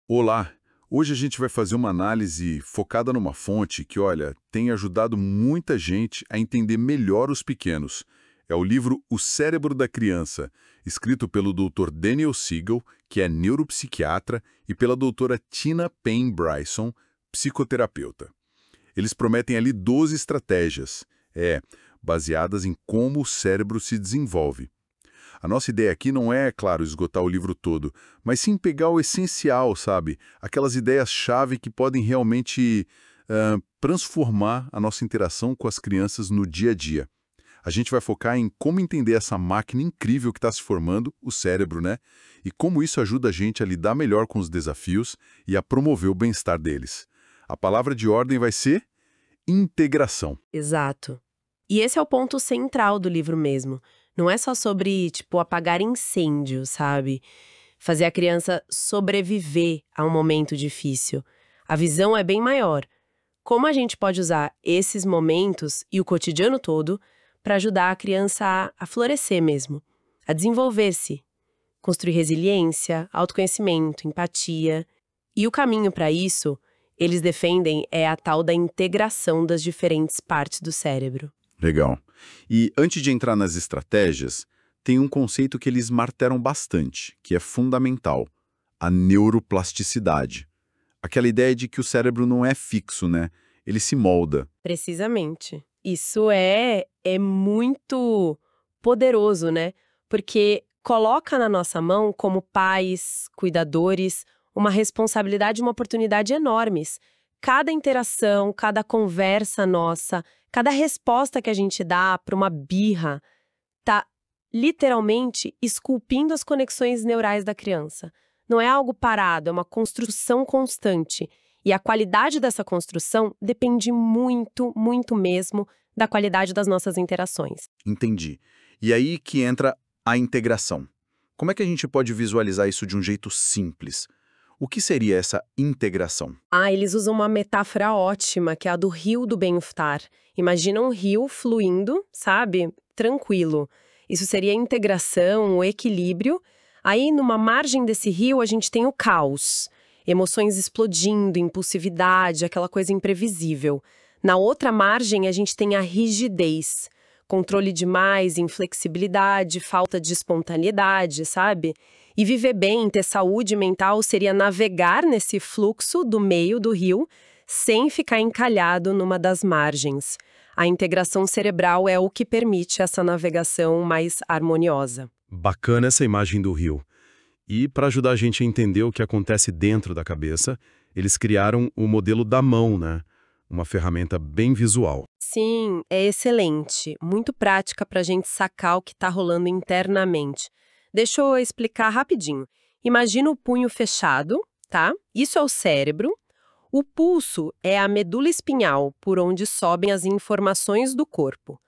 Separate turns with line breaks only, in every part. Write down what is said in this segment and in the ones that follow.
Olá! Hoje a gente vai fazer uma análise focada numa fonte que, olha, tem ajudado muita gente a entender melhor os pequenos. É o livro O Cérebro da Criança, escrito pelo Dr. Daniel Siegel, que é neuropsiquiatra, e pela doutora Tina Payne Bryson, psicoterapeuta. Eles prometem ali 12 estratégias, baseadas em como o cérebro se desenvolve. A nossa ideia aqui não é, claro, esgotar o livro todo, mas sim pegar o essencial, sabe? Aquelas ideias-chave que podem realmente transformar a nossa interação com as crianças no dia a dia. A gente vai focar em como entender essa máquina incrível que está se formando, o cérebro, né? E como isso ajuda a gente a lidar melhor com os desafios e a promover o bem-estar deles. A palavra de ordem vai ser integração.
Exato. E esse é o ponto central do livro mesmo. Não é só sobre, apagar incêndio, sabe? Fazer a criança sobreviver a um momento difícil. A visão é bem maior. Como a gente pode usar esses momentos e o cotidiano todo para ajudar a criança a florescer mesmo, a desenvolver-se, construir resiliência, autoconhecimento, empatia. E o caminho para isso, eles defendem, é a tal da integração das diferentes partes do cérebro.
Legal. E antes de entrar nas estratégias, tem um conceito que eles martelam bastante, que é fundamental: a neuroplasticidade. Aquela ideia de que o cérebro não é fixo, né? Ele se molda.
Precisamente. Isso é muito poderoso, né? Porque coloca na nossa mão, como pais, cuidadores, uma responsabilidade e uma oportunidade enormes. Cada interação, cada conversa nossa, cada resposta que a gente dá para uma birra, tá literalmente esculpindo as conexões neurais da criança. Não é algo parado, é uma construção constante. E a qualidade dessa construção depende muito, muito mesmo da qualidade das nossas interações.
Entendi. E aí que entra a integração. Como é que a gente pode visualizar isso de um jeito simples? O que seria essa integração?
Eles usam uma metáfora ótima, que é a do rio do bem-estar. Imagina um rio fluindo, sabe? Tranquilo. Isso seria a integração, o equilíbrio. Aí, numa margem desse rio, a gente tem o caos. Emoções explodindo, impulsividade, aquela coisa imprevisível. Na outra margem, a gente tem a rigidez. Controle demais, inflexibilidade, falta de espontaneidade, sabe? E viver bem, ter saúde mental, seria navegar nesse fluxo do meio do rio, sem ficar encalhado numa das margens. A integração cerebral é o que permite essa navegação mais harmoniosa.
Bacana essa imagem do rio. E para ajudar a gente a entender o que acontece dentro da cabeça, eles criaram o modelo da mão, né? Uma ferramenta bem visual.
Sim, é excelente. Muito prática para a gente sacar o que está rolando internamente. Deixa eu explicar rapidinho. Imagina o punho fechado, tá? Isso é o cérebro. O pulso é a medula espinhal, por onde sobem as informações do corpo.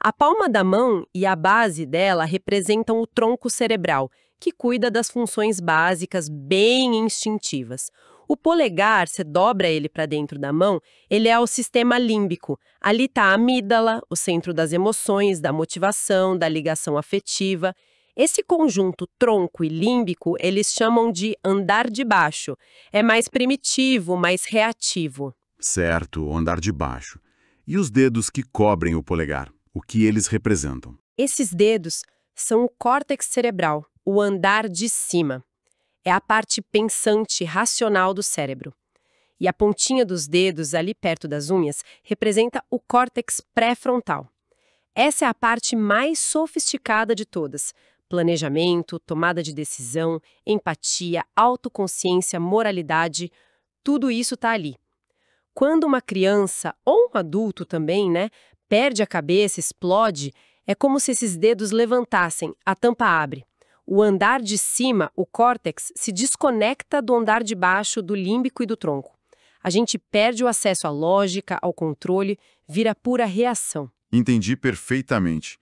A palma da mão e a base dela representam o tronco cerebral, que cuida das funções básicas bem instintivas. O polegar, você dobra ele para dentro da mão, ele é o sistema límbico. Ali está a amígdala, o centro das emoções, da motivação, da ligação afetiva. Esse conjunto tronco e límbico, eles chamam de andar de baixo. É mais primitivo, mais reativo.
Certo, o andar de baixo. E os dedos que cobrem o polegar? O que eles representam?
Esses dedos são o córtex cerebral, o andar de cima. É a parte pensante, racional do cérebro. E a pontinha dos dedos, ali perto das unhas, representa o córtex pré-frontal. Essa é a parte mais sofisticada de todas. Planejamento, tomada de decisão, empatia, autoconsciência, moralidade, tudo isso está ali. Quando uma criança, ou um adulto também, perde a cabeça, explode, é como se esses dedos levantassem, a tampa abre. O andar de cima, o córtex, se desconecta do andar de baixo, do límbico e do tronco. A gente perde o acesso à lógica, ao controle, vira pura reação.
Entendi perfeitamente.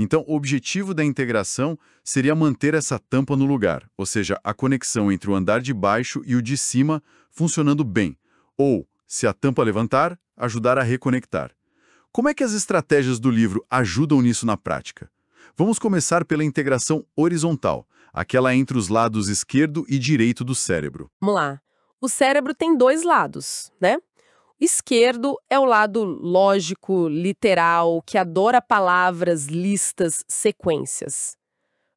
Então, o objetivo da integração seria manter essa tampa no lugar, ou seja, a conexão entre o andar de baixo e o de cima funcionando bem. Ou, se a tampa levantar, ajudar a reconectar. Como é que as estratégias do livro ajudam nisso na prática? Vamos começar pela integração horizontal, aquela entre os lados esquerdo e direito do cérebro.
Vamos lá. O cérebro tem dois lados, né? O esquerdo é o lado lógico, literal, que adora palavras, listas, sequências.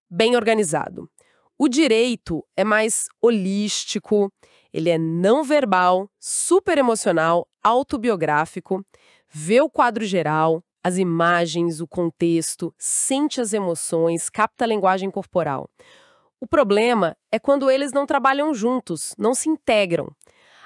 Bem organizado. O direito é mais holístico, ele é não verbal, super emocional, autobiográfico, vê o quadro geral, as imagens, o contexto, sente as emoções, capta a linguagem corporal. O problema é quando eles não trabalham juntos, não se integram.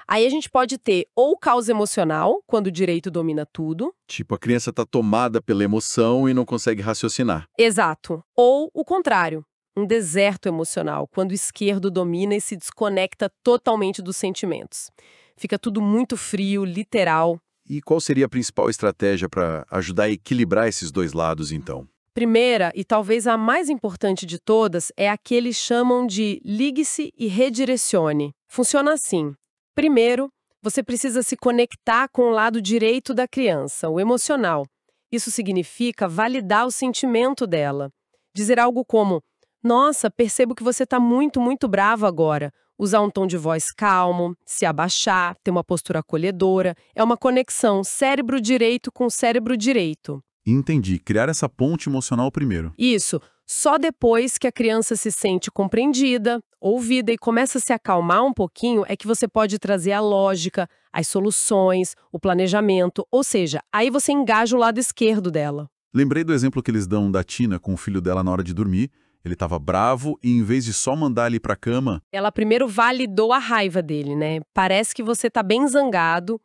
Aí a gente pode ter ou o caos emocional, quando o direito domina tudo.
Tipo, a criança está tomada pela emoção e não consegue raciocinar.
Exato. Ou o contrário, um deserto emocional, quando o esquerdo domina e se desconecta totalmente dos sentimentos. Fica tudo muito frio, literal.
E qual seria a principal estratégia para ajudar a equilibrar esses dois lados, então?
Primeira, e talvez a mais importante de todas, é a que eles chamam de ligue-se e redirecione. Funciona assim. Primeiro, você precisa se conectar com o lado direito da criança, o emocional. Isso significa validar o sentimento dela. Dizer algo como: nossa, percebo que você está muito, muito bravo agora. Usar um tom de voz calmo, se abaixar, ter uma postura acolhedora. É uma conexão cérebro direito com cérebro direito.
Entendi. Criar essa ponte emocional primeiro.
Isso. Só depois que a criança se sente compreendida, ouvida e começa a se acalmar um pouquinho é que você pode trazer a lógica, as soluções, o planejamento, ou seja, aí você engaja o lado esquerdo dela.
Lembrei do exemplo que eles dão da Tina com o filho dela na hora de dormir. Ele estava bravo e, em vez de só mandar ele ir para a cama...
Ela primeiro validou a raiva dele, né? Parece que você tá bem zangado.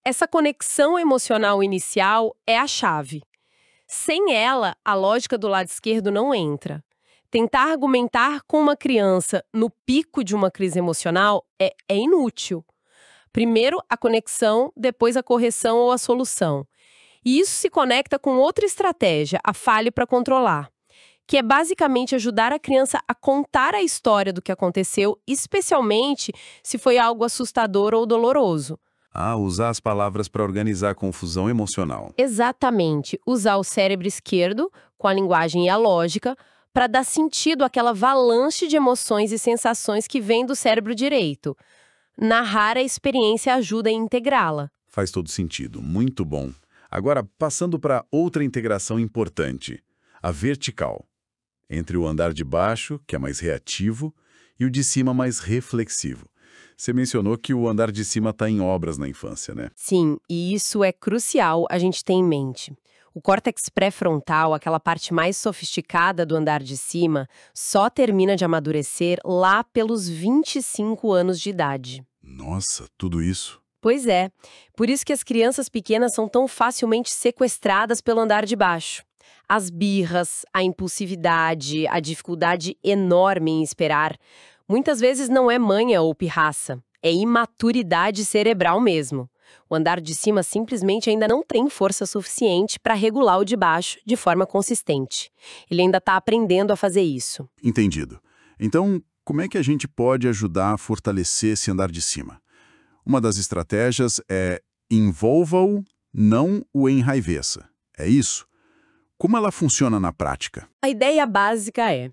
Essa conexão emocional inicial é a chave. Sem ela, a lógica do lado esquerdo não entra. Tentar argumentar com uma criança no pico de uma crise emocional é inútil. Primeiro a conexão, depois a correção ou a solução. E isso se conecta com outra estratégia, a fale para controlar, que é basicamente ajudar a criança a contar a história do que aconteceu, especialmente se foi algo assustador ou doloroso.
Usar as palavras para organizar a confusão emocional.
Exatamente, usar o cérebro esquerdo, com a linguagem e a lógica, para dar sentido àquela avalanche de emoções e sensações que vem do cérebro direito. Narrar a experiência ajuda a integrá-la.
Faz todo sentido, muito bom. Agora, passando para outra integração importante, a vertical. Entre o andar de baixo, que é mais reativo, e o de cima mais reflexivo. Você mencionou que o andar de cima está em obras na infância, né?
Sim, e isso é crucial a gente ter em mente. O córtex pré-frontal, aquela parte mais sofisticada do andar de cima, só termina de amadurecer lá pelos 25 anos de idade.
Nossa, tudo isso?
Pois é, por isso que as crianças pequenas são tão facilmente sequestradas pelo andar de baixo. As birras, a impulsividade, a dificuldade enorme em esperar, muitas vezes não é manha ou pirraça, é imaturidade cerebral mesmo. O andar de cima simplesmente ainda não tem força suficiente para regular o de baixo de forma consistente. Ele ainda está aprendendo a fazer isso.
Entendido. Então, como é que a gente pode ajudar a fortalecer esse andar de cima? Uma das estratégias é envolva-o, não o enraiveça. É isso? Como ela funciona na prática?
A ideia básica é: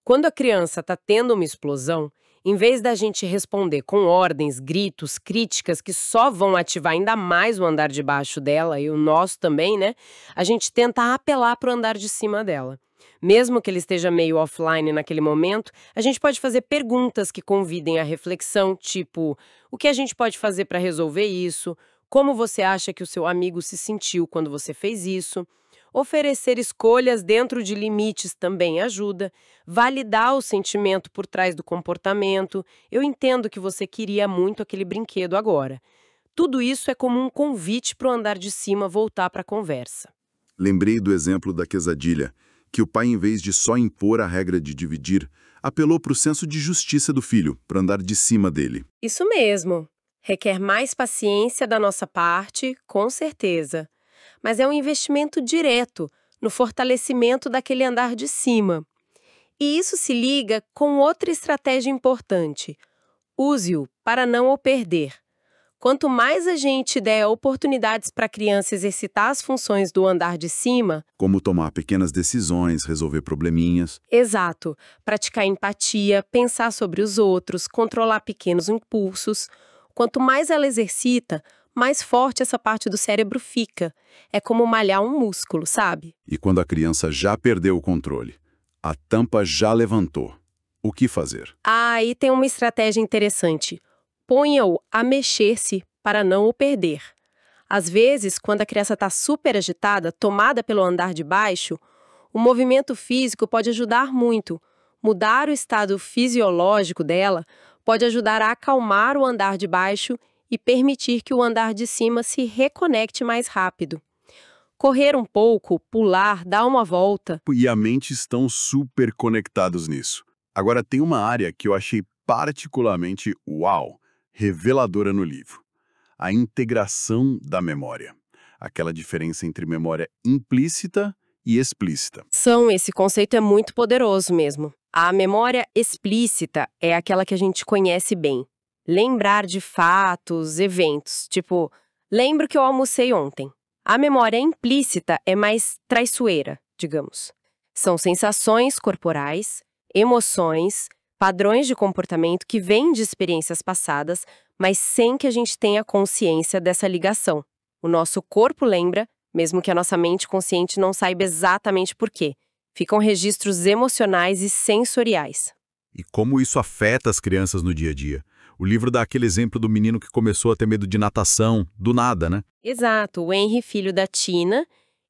quando a criança está tendo uma explosão, em vez da gente responder com ordens, gritos, críticas que só vão ativar ainda mais o andar de baixo dela e o nosso também, né? A gente tenta apelar para o andar de cima dela. Mesmo que ele esteja meio offline naquele momento, a gente pode fazer perguntas que convidem à reflexão, tipo: o que a gente pode fazer para resolver isso? Como você acha que o seu amigo se sentiu quando você fez isso? Oferecer escolhas dentro de limites também ajuda. Validar o sentimento por trás do comportamento. Eu entendo que você queria muito aquele brinquedo agora. Tudo isso é como um convite para o andar de cima voltar para a conversa.
Lembrei do exemplo da quesadilha, que o pai, em vez de só impor a regra de dividir, apelou para o senso de justiça do filho, para andar de cima dele.
Isso mesmo. Requer mais paciência da nossa parte, com certeza. Mas é um investimento direto no fortalecimento daquele andar de cima. E isso se liga com outra estratégia importante. Use-o para não o perder. Quanto mais a gente der oportunidades para a criança exercitar as funções do andar de cima,
Como tomar pequenas decisões, resolver probleminhas.
exato, praticar empatia, pensar sobre os outros, controlar pequenos impulsos, quanto mais ela exercita, mais forte essa parte do cérebro fica. É como malhar um músculo, sabe?
E quando a criança já perdeu o controle, a tampa já levantou. O que fazer?
Ah, e tem uma estratégia interessante. Ponha-o a mexer-se para não o perder. Às vezes, quando a criança está super agitada, tomada pelo andar de baixo, o movimento físico pode ajudar muito. Mudar o estado fisiológico dela pode ajudar a acalmar o andar de baixo e permitir que o andar de cima se reconecte mais rápido. Correr um pouco, pular, dar uma volta.
E a mente estão super conectados nisso. Agora, tem uma área que eu achei particularmente reveladora no livro. A integração da memória. Aquela diferença entre memória implícita e explícita.
Esse conceito é muito poderoso mesmo. A memória explícita é aquela que a gente conhece bem. Lembrar de fatos, eventos, tipo, lembro que eu almocei ontem. A memória implícita é mais traiçoeira, digamos. São sensações corporais, emoções, padrões de comportamento que vêm de experiências passadas, mas sem que a gente tenha consciência dessa ligação. O nosso corpo lembra, mesmo que a nossa mente consciente não saiba exatamente por quê. Ficam registros emocionais e sensoriais.
E como isso afeta as crianças no dia a dia? O livro dá aquele exemplo do menino que começou a ter medo de natação, do nada, né?
Exato. O Henry, filho da Tina,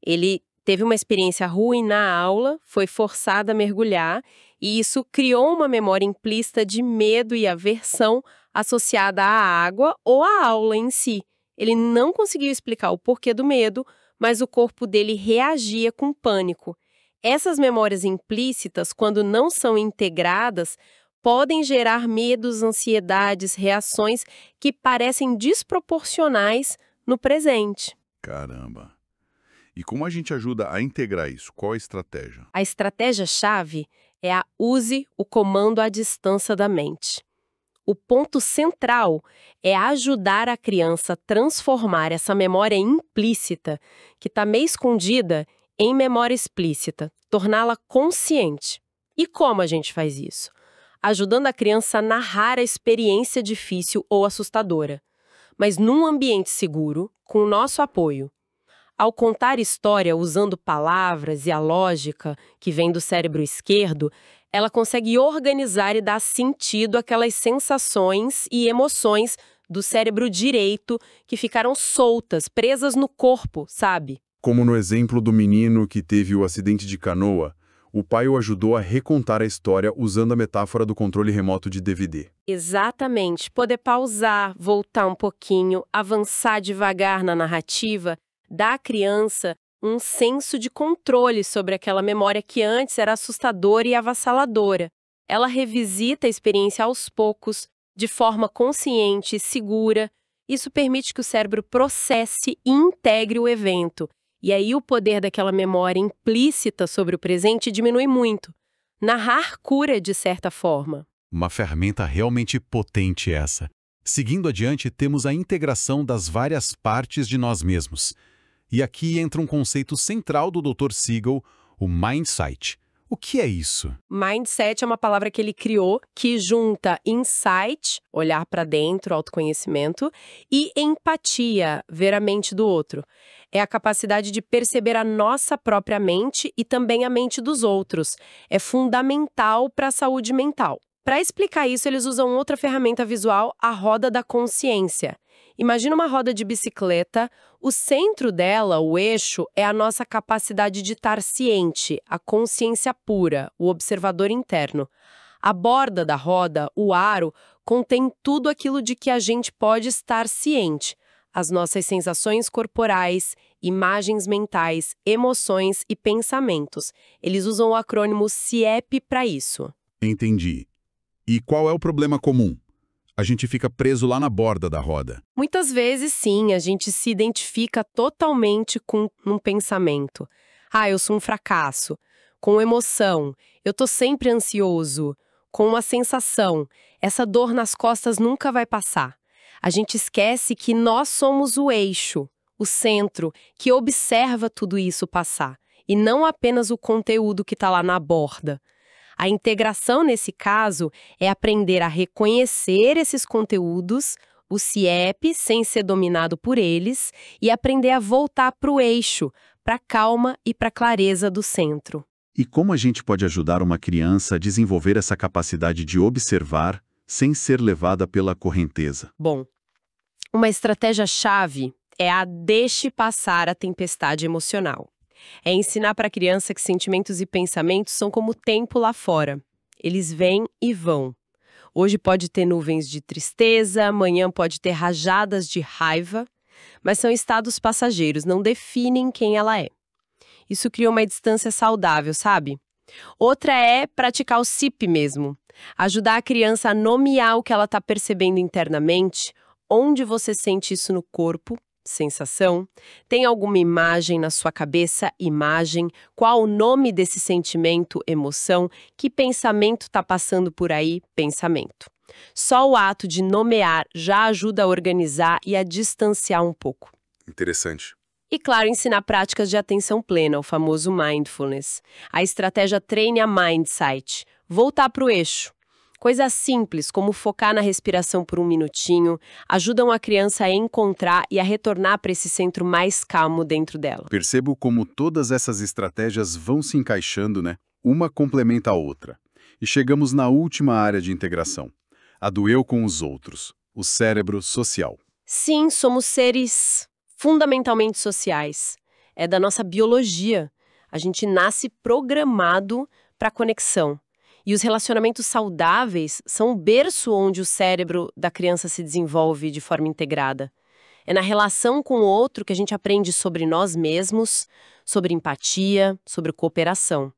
ele teve uma experiência ruim na aula, foi forçado a mergulhar, e isso criou uma memória implícita de medo e aversão associada à água ou à aula em si. Ele não conseguiu explicar o porquê do medo, mas o corpo dele reagia com pânico. Essas memórias implícitas, quando não são integradas, podem gerar medos, ansiedades, reações que parecem desproporcionais no presente.
Caramba. E como a gente ajuda a integrar isso? Qual a estratégia?
A estratégia-chave é a use o comando à distância da mente. O ponto central é ajudar a criança a transformar essa memória implícita, que está meio escondida, em memória explícita, torná-la consciente. E como a gente faz isso? Ajudando a criança a narrar a experiência difícil ou assustadora, mas num ambiente seguro, com o nosso apoio. Ao contar história usando palavras e a lógica que vem do cérebro esquerdo, ela consegue organizar e dar sentido àquelas sensações e emoções do cérebro direito que ficaram soltas, presas no corpo, sabe?
Como no exemplo do menino que teve o acidente de canoa, o pai o ajudou a recontar a história usando a metáfora do controle remoto de DVD.
Exatamente. Poder pausar, voltar um pouquinho, avançar devagar na narrativa, dá à criança um senso de controle sobre aquela memória que antes era assustadora e avassaladora. Ela revisita a experiência aos poucos, de forma consciente e segura. Isso permite que o cérebro processe e integre o evento. E aí o poder daquela memória implícita sobre o presente diminui muito. Narrar cura de certa forma.
Uma ferramenta realmente potente essa. Seguindo adiante, temos a integração das várias partes de nós mesmos. E aqui entra um conceito central do Dr. Siegel, o Mindsight. O que é isso?
Mindset é uma palavra que ele criou que junta insight, olhar para dentro, autoconhecimento, e empatia, ver a mente do outro. É a capacidade de perceber a nossa própria mente e também a mente dos outros. É fundamental para a saúde mental. Para explicar isso, eles usam outra ferramenta visual, a roda da consciência. Imagina uma roda de bicicleta, o centro dela, o eixo, é a nossa capacidade de estar ciente, a consciência pura, o observador interno. A borda da roda, o aro, contém tudo aquilo de que a gente pode estar ciente. As nossas sensações corporais, imagens mentais, emoções e pensamentos. Eles usam o acrônimo CIEP para isso.
Entendi. E qual é o problema comum? A gente fica preso lá na borda da roda.
Muitas vezes, sim, a gente se identifica totalmente com um pensamento. Ah, eu sou um fracasso. Com emoção. Eu tô sempre ansioso. Com uma sensação. Essa dor nas costas nunca vai passar. A gente esquece que nós somos o eixo, o centro, que observa tudo isso passar, e não apenas o conteúdo que está lá na borda. A integração, nesse caso, é aprender a reconhecer esses conteúdos, o CIEP, sem ser dominado por eles, e aprender a voltar para o eixo, para a calma e para a clareza do centro.
E como a gente pode ajudar uma criança a desenvolver essa capacidade de observar sem ser levada pela correnteza?
Bom, uma estratégia-chave é a deixe passar a tempestade emocional. É ensinar para a criança que sentimentos e pensamentos são como o tempo lá fora. Eles vêm e vão. Hoje pode ter nuvens de tristeza, amanhã pode ter rajadas de raiva, mas são estados passageiros, não definem quem ela é. Isso cria uma distância saudável, sabe? Outra é praticar o CIP mesmo. Ajudar a criança a nomear o que ela está percebendo internamente, onde você sente isso no corpo, sensação, tem alguma imagem na sua cabeça, imagem, qual o nome desse sentimento, emoção, que pensamento está passando por aí, pensamento. Só o ato de nomear já ajuda a organizar e a distanciar um pouco.
Interessante.
E, claro, ensinar práticas de atenção plena, o famoso mindfulness. A estratégia treine a mindsight, voltar para o eixo. Coisas simples, como focar na respiração por um minutinho, ajudam a criança a encontrar e a retornar para esse centro mais calmo dentro dela.
Percebo como todas essas estratégias vão se encaixando, né? Uma complementa a outra. E chegamos na última área de integração, a do eu com os outros, o cérebro social.
Sim, somos seres fundamentalmente sociais. É da nossa biologia. A gente nasce programado para conexão. E os relacionamentos saudáveis são o berço onde o cérebro da criança se desenvolve de forma integrada. É na relação com o outro que a gente aprende sobre nós mesmos, sobre empatia, sobre cooperação.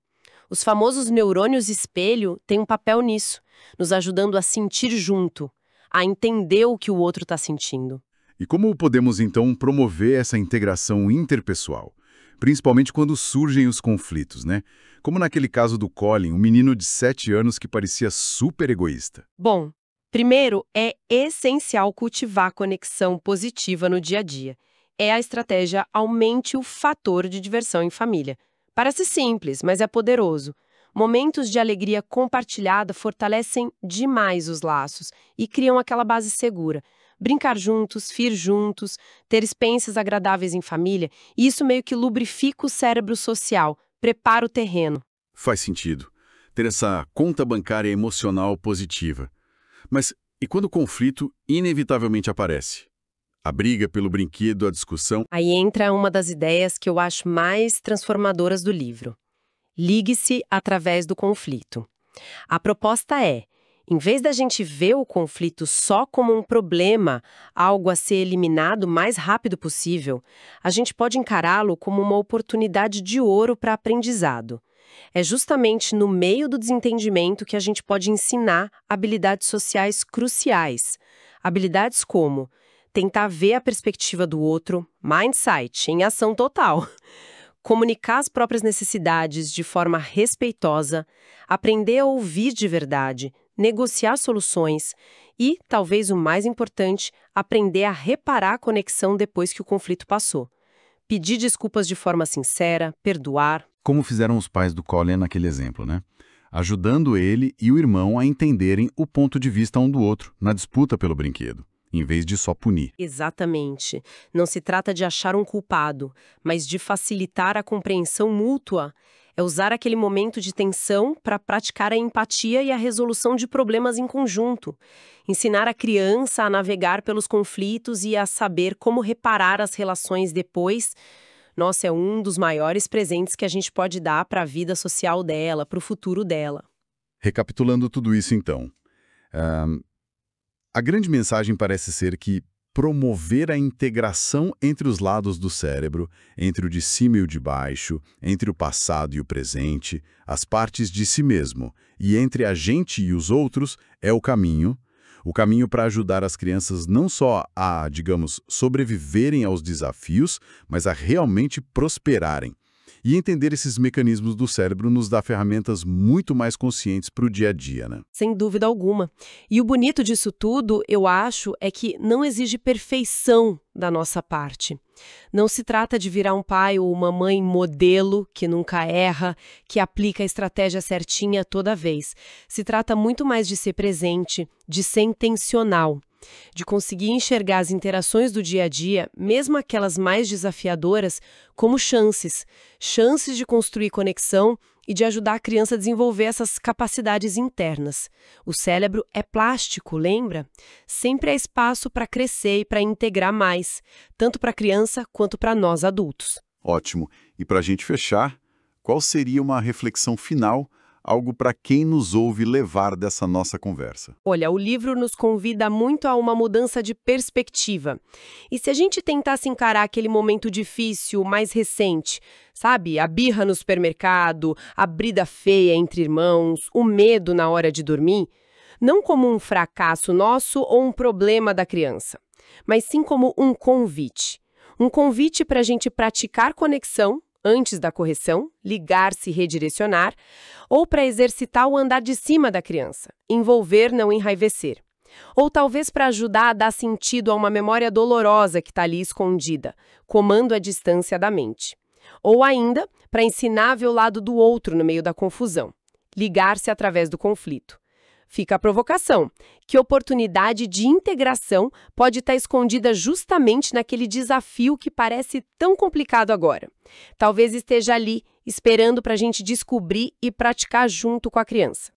Os famosos neurônios espelho têm um papel nisso, nos ajudando a sentir junto, a entender o que o outro está sentindo.
E como podemos, então, promover essa integração interpessoal? Principalmente quando surgem os conflitos, né? Como naquele caso do Colin, um menino de 7 anos que parecia super egoísta.
Bom, primeiro, é essencial cultivar conexão positiva no dia a dia. É a estratégia aumente o fator de diversão em família. Parece simples, mas é poderoso. Momentos de alegria compartilhada fortalecem demais os laços e criam aquela base segura. Brincar juntos, rir juntos, ter experiências agradáveis em família, isso meio que lubrifica o cérebro social, prepara o terreno.
Faz sentido. Ter essa conta bancária emocional positiva. Mas e quando o conflito inevitavelmente aparece? A briga pelo brinquedo, a discussão...
Aí entra uma das ideias que eu acho mais transformadoras do livro. Ligue-se através do conflito. A proposta é, em vez da gente ver o conflito só como um problema, algo a ser eliminado o mais rápido possível, a gente pode encará-lo como uma oportunidade de ouro para aprendizado. É justamente no meio do desentendimento que a gente pode ensinar habilidades sociais cruciais. Habilidades como tentar ver a perspectiva do outro, mindsight, em ação total. Comunicar as próprias necessidades de forma respeitosa, aprender a ouvir de verdade, negociar soluções e, talvez o mais importante, aprender a reparar a conexão depois que o conflito passou. Pedir desculpas de forma sincera, perdoar.
Como fizeram os pais do Colin naquele exemplo, né? Ajudando ele e o irmão a entenderem o ponto de vista um do outro na disputa pelo brinquedo, em vez de só punir.
Exatamente. Não se trata de achar um culpado, mas de facilitar a compreensão mútua. É usar aquele momento de tensão para praticar a empatia e a resolução de problemas em conjunto. Ensinar a criança a navegar pelos conflitos e a saber como reparar as relações depois. Nossa, é um dos maiores presentes que a gente pode dar para a vida social dela, para o futuro dela.
Recapitulando tudo isso, então. A grande mensagem parece ser que promover a integração entre os lados do cérebro, entre o de cima e o de baixo, entre o passado e o presente, as partes de si mesmo, e entre a gente e os outros, é o caminho para ajudar as crianças não só a, digamos, sobreviverem aos desafios, mas a realmente prosperarem.
E entender esses mecanismos do cérebro nos dá ferramentas muito mais conscientes para o dia a dia, né?
Sem dúvida alguma. E o bonito disso tudo, eu acho, é que não exige perfeição da nossa parte. Não se trata de virar um pai ou uma mãe modelo, que nunca erra, que aplica a estratégia certinha toda vez. Se trata muito mais de ser presente, de ser intencional, de conseguir enxergar as interações do dia a dia, mesmo aquelas mais desafiadoras, como chances de construir conexão e de ajudar a criança a desenvolver essas capacidades internas. O cérebro é plástico, lembra? Sempre há espaço para crescer e para integrar mais, tanto para a criança quanto para nós adultos.
Ótimo. E para a gente fechar, qual seria uma reflexão final, algo para quem nos ouve levar dessa nossa conversa?
Olha, o livro nos convida muito a uma mudança de perspectiva. E se a gente tentasse encarar aquele momento difícil, mais recente, sabe? A birra no supermercado, a brida feia entre irmãos, o medo na hora de dormir, não como um fracasso nosso ou um problema da criança, mas sim como um convite. Um convite para a gente praticar conexão antes da correção, ligar-se e redirecionar, ou para exercitar o andar de cima da criança, envolver, não enraivecer. Ou talvez para ajudar a dar sentido a uma memória dolorosa que está ali escondida, comando a distância da mente. Ou ainda, para ensinar a ver o lado do outro no meio da confusão, ligar-se através do conflito. Fica a provocação. Que oportunidade de integração pode estar escondida justamente naquele desafio que parece tão complicado agora? Talvez esteja ali, esperando para a gente descobrir e praticar junto com a criança.